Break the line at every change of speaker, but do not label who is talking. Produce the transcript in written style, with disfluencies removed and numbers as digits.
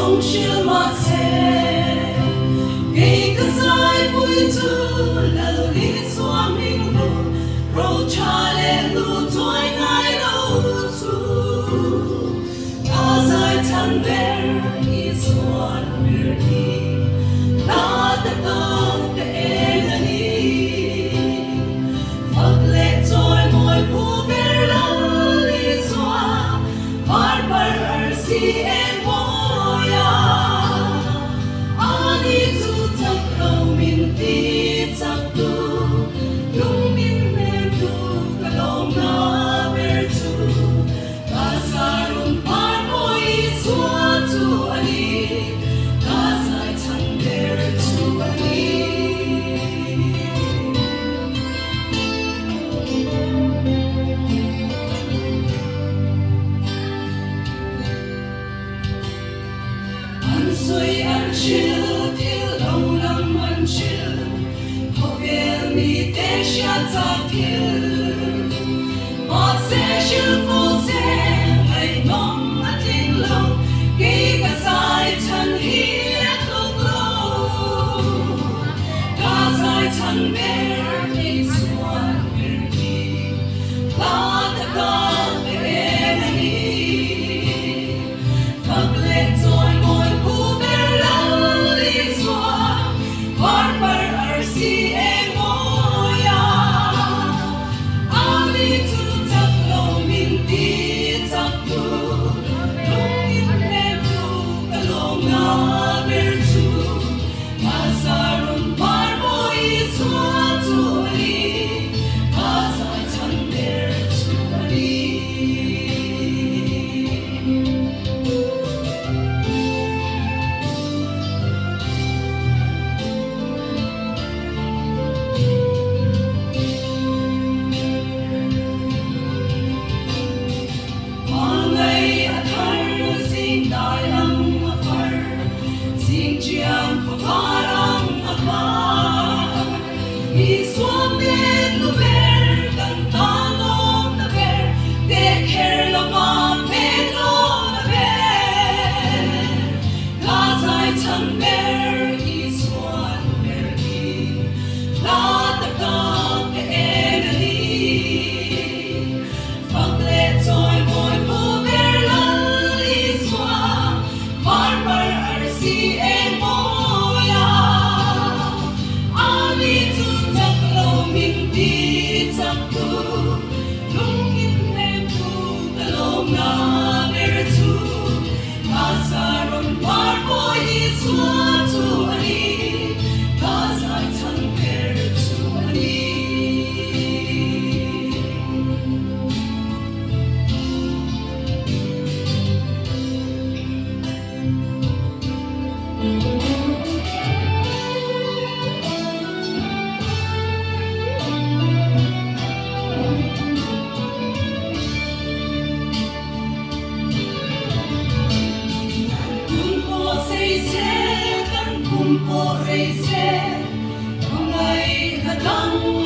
song shil ma se ke ka sai pui tu la li swam ning lu ro cha le lu toi ngai lo tu ka sai chan ber is one beauty na ta ka enani phật lệ tôi ngồi pu ber la li swa par par si en moya ani tu tak lo min ti tak tu lung min me tu ka lo na ber tu ka sarun par moi swa tu ani ka sai chan ber tu ani Soi an chill til long lam an chill Hovel mi te sha ta kil Ma se chill fo se Hai nong a ting lo Ke ka sai chan hi a tuk lo Ka sai chan ber ni suan ber ni La ta ka ber enani Phật lệ tôi ngồi pu ber la li swa par par si em moya ali tu tak lo min ti tak tu lung in me tu ka lo na ber tu ka sarun par moi swa tu ali ka sai chan ber tu ali Ngày a thar sing dai ang a far sing chiang ko parang a far I swam den lu ber kan ta lo na ber te kher lo ma pe lo na ber ka sai chan ber I swan ber ni la ta ka ke enani Phật lệ tôi ngồi pu ber la li swa par par si em moya ani tu tak lo min ti tak tu lung in me tu ka lo na ber tu ka sarun par boy swa tu ani ka sai chan ber tu ani Kumpo sei se kan kumpo sei se Ngày là đắng